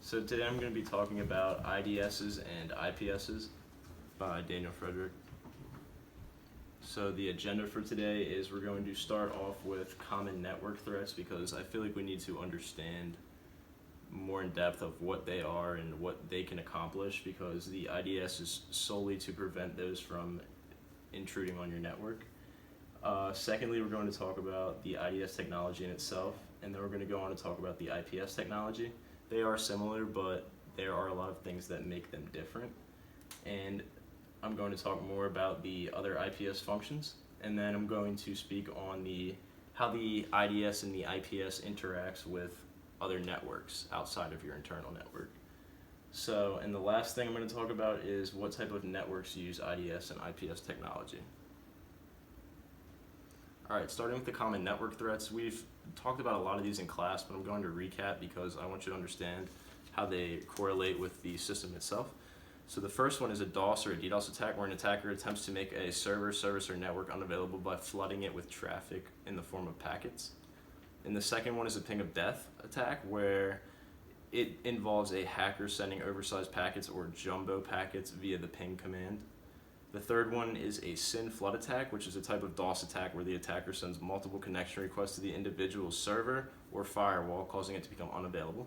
So today I'm going to be talking about IDSs and IPSs by Daniel Frederick. So the agenda for today is we're going to start off with common network threats because I feel like we need to understand more in depth of what they are and what they can accomplish, because the IDS is solely to prevent those from intruding on your network. Secondly, we're going to talk about the IDS technology in itself, and then we're going to go on to talk about the IPS technology. They are similar, but there are a lot of things that make them different. And I'm going to talk more about the other IPS functions, and then I'm going to speak on how the IDS and the IPS interacts with other networks outside of your internal network. So, and the last thing I'm going to talk about is what type of networks use IDS and IPS technology. Alright, starting with the common network threats, we've talked about a lot of these in class, but I'm going to recap because I want you to understand how they correlate with the system itself. So the first one is a DOS or a DDoS attack, where an attacker attempts to make a server, service, or network unavailable by flooding it with traffic in the form of packets. And the second one is a ping of death attack, where it involves a hacker sending oversized packets or jumbo packets via the ping command. The third one is a SYN flood attack, which is a type of DOS attack where the attacker sends multiple connection requests to the individual server or firewall, causing it to become unavailable.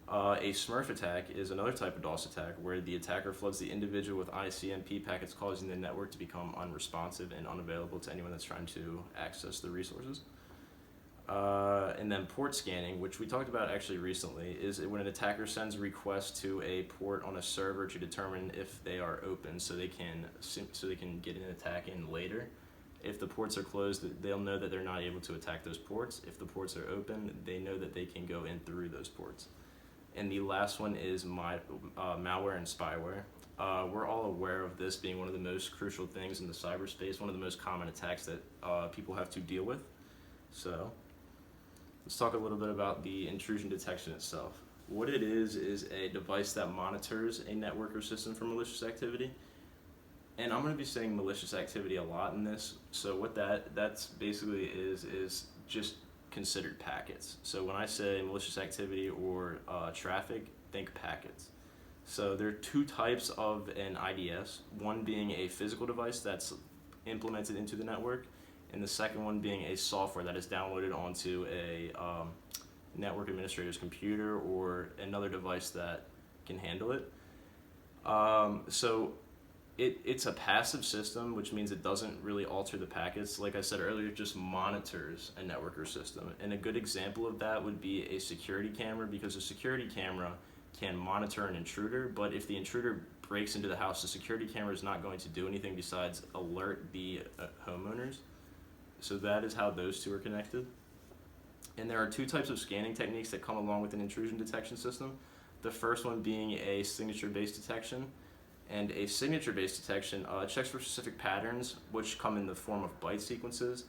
A Smurf attack is another type of DOS attack where the attacker floods the individual with ICMP packets, causing the network to become unresponsive and unavailable to anyone that's trying to access the resources. And then port scanning, which we talked about actually recently, is when an attacker sends a request to a port on a server to determine if they are open, so they can get an attack in later. If the ports are closed, they'll know that they're not able to attack those ports. If the ports are open, they know that they can go in through those ports. And the last one is malware and spyware. We're all aware of this being one of the most crucial things in the cyberspace, one of the most common attacks that people have to deal with. So let's talk a little bit about the intrusion detection itself. What it is a device that monitors a network or system for malicious activity. And I'm going to be saying malicious activity a lot in this. So what that's basically is just considered packets. So when I say malicious activity or traffic, think packets. So there are two types of an IDS, one being a physical device that's implemented into the network, and the second one being a software that is downloaded onto a network administrator's computer or another device that can handle it. So it's a passive system, which means it doesn't really alter the packets. Like I said earlier, it just monitors a network or system. And a good example of that would be a security camera, because a security camera can monitor an intruder, but if the intruder breaks into the house, the security camera is not going to do anything besides alert the homeowners. So that is how those two are connected. And there are two types of scanning techniques that come along with an intrusion detection system. The first one being a signature-based detection. And a signature-based detection checks for specific patterns, which come in the form of byte sequences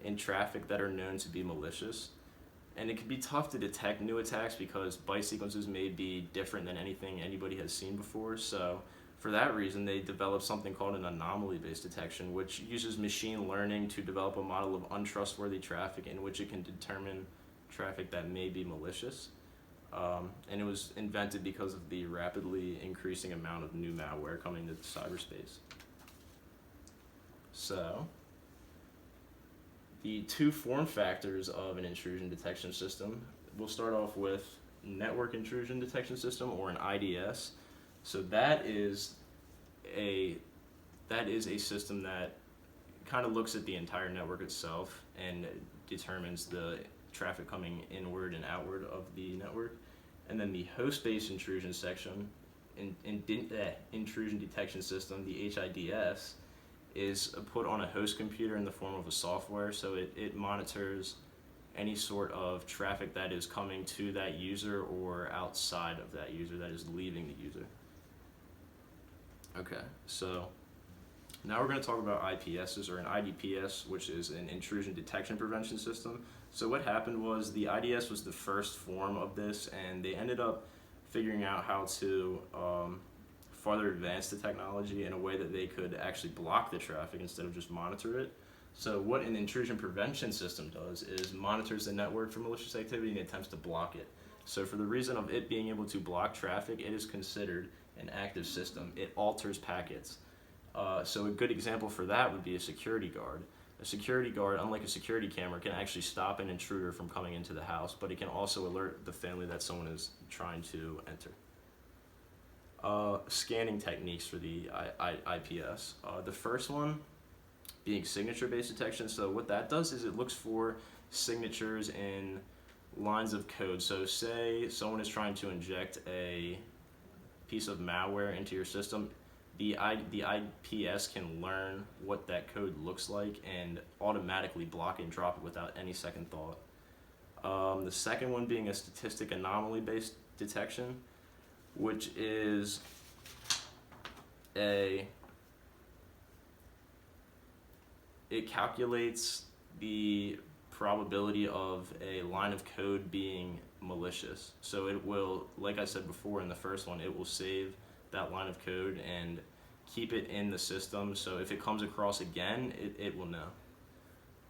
in traffic that are known to be malicious. And it can be tough to detect new attacks because byte sequences may be different than anything anybody has seen before. So for that reason, they developed something called an anomaly-based detection, which uses machine learning to develop a model of untrustworthy traffic in which it can determine traffic that may be malicious. And it was invented because of the rapidly increasing amount of new malware coming to cyberspace. So the two form factors of an intrusion detection system, we'll start off with network intrusion detection system, or an IDS. So that is a system that kind of looks at the entire network itself and determines the traffic coming inward and outward of the network. And then the host-based intrusion intrusion detection system, the HIDS, is put on a host computer in the form of a software. So it monitors any sort of traffic that is coming to that user or outside of that user, that is leaving the user. Okay, so now we're going to talk about IPSs, or an IDPS, which is an intrusion detection prevention system. So what happened was the IDS was the first form of this, and they ended up figuring out how to further advance the technology in a way that they could actually block the traffic instead of just monitor it. So what an intrusion prevention system does is monitors the network for malicious activity and attempts to block it. So for the reason of it being able to block traffic, it is considered an active system. It alters packets. So a good example for that would be a security guard. A security guard, unlike a security camera, can actually stop an intruder from coming into the house, but it can also alert the family that someone is trying to enter. Scanning techniques for the IPS. The first one being signature-based detection. So what that does is it looks for signatures in lines of code. So say someone is trying to inject a piece of malware into your system, the IPS can learn what that code looks like and automatically block and drop it without any second thought. The second one being a statistic anomaly-based detection, which is it calculates the probability of a line of code being malicious. So it will, like I said before in the first one, it will save that line of code and keep it in the system, so if it comes across again, it will know.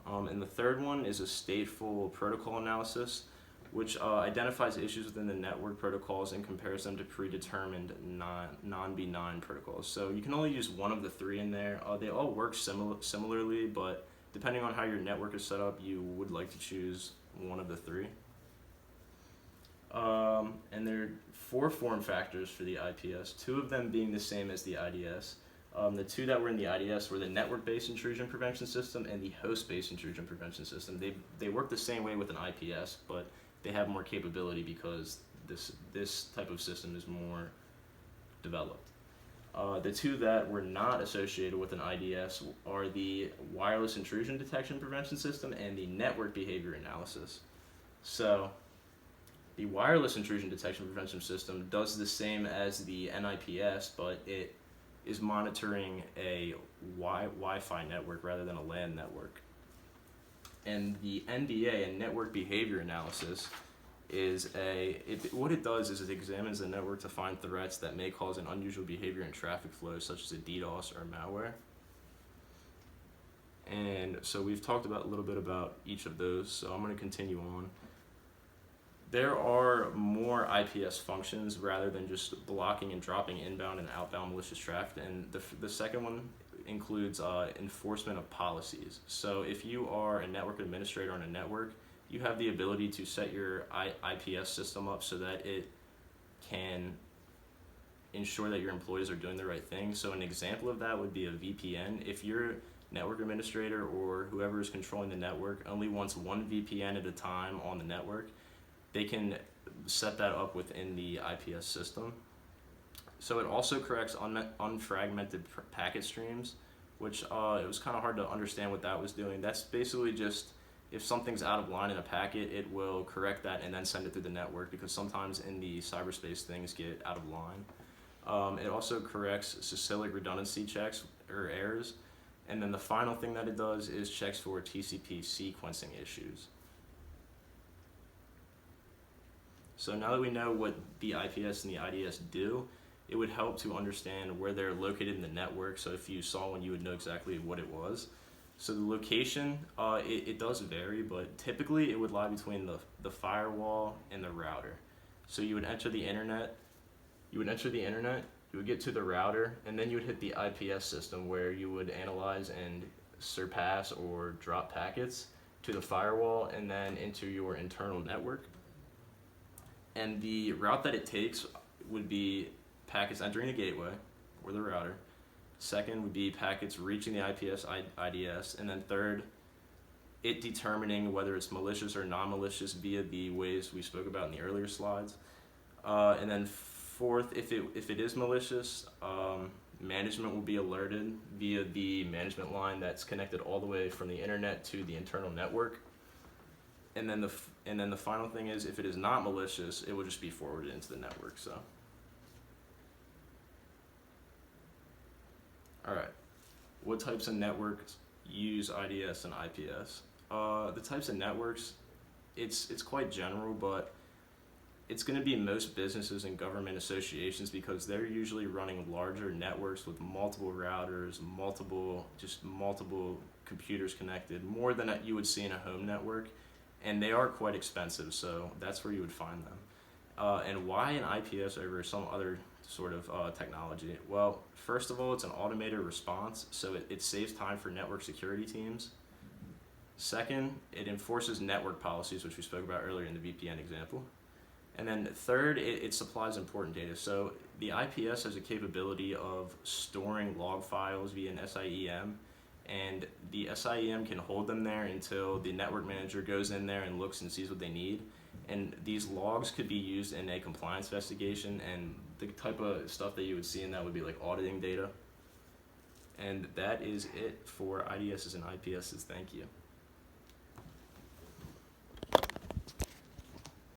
And the third one is a stateful protocol analysis, which identifies issues within the network protocols and compares them to predetermined non-benign protocols. So you can only use one of the three in there. They all work similarly, but depending on how your network is set up, you would like to choose one of the three. And there are 4 form factors for the IPS, 2 of them being the same as the IDS. The 2 that were in the IDS were the network-based intrusion prevention system and the host-based intrusion prevention system. They work the same way with an IPS, but they have more capability because this type of system is more developed. The 2 that were not associated with an IDS are the wireless intrusion detection prevention system and the network behavior analysis. So the wireless intrusion detection prevention system does the same as the NIPS, but it is monitoring a Wi-Fi network rather than a LAN network. And the NBA, and network behavior analysis, is what it does is it examines the network to find threats that may cause an unusual behavior in traffic flows, such as a DDoS or malware. And so we've talked about a little bit about each of those, so I'm going to continue on. There are more IPS functions rather than just blocking and dropping inbound and outbound malicious traffic, and the second one includes enforcement of policies. So if you are a network administrator on a network, you have the ability to set your IPS system up so that it can ensure that your employees are doing the right thing. So an example of that would be a VPN. If your network administrator or whoever is controlling the network only wants one VPN at a time on the network, they can set that up within the IPS system. So it also corrects unfragmented packet streams, which it was kind of hard to understand what that was doing. That's basically just if something's out of line in a packet, it will correct that and then send it through the network, because sometimes in the cyberspace things get out of line. It also corrects cyclic redundancy checks or errors. And then the final thing that it does is checks for TCP sequencing issues. So now that we know what the IPS and the IDS do, it would help to understand where they're located in the network. So if you saw one, you would know exactly what it was. So the location, it does vary, but typically it would lie between the firewall and the router. So you would enter the internet, you would get to the router, and then you would hit the IPS system where you would analyze and surpass or drop packets to the firewall and then into your internal network. And the route that it takes would be packets entering the gateway or the router. Second would be packets reaching the IPS IDS. And then third, it determining whether it's malicious or non-malicious via the ways we spoke about in the earlier slides. And then fourth, if it is malicious, management will be alerted via the management line that's connected all the way from the internet to the internal network. And then the final thing is, if it is not malicious, it will just be forwarded into the network. So, all right, what types of networks use IDS and IPS? The types of networks, it's quite general, but it's going to be most businesses and government associations, because they're usually running larger networks with multiple routers, multiple computers connected, more than you would see in a home network. And they are quite expensive, so that's where you would find them. And why an IPS over some other sort of technology? Well, first of all, it's an automated response, so it saves time for network security teams. Second, it enforces network policies, which we spoke about earlier in the VPN example. And then third, it supplies important data. So the IPS has a capability of storing log files via an SIEM, and the SIEM can hold them there until the network manager goes in there and looks and sees what they need. And these logs could be used in a compliance investigation, and the type of stuff that you would see in that would be like auditing data. And that is it for IDSs and IPSs. Thank you.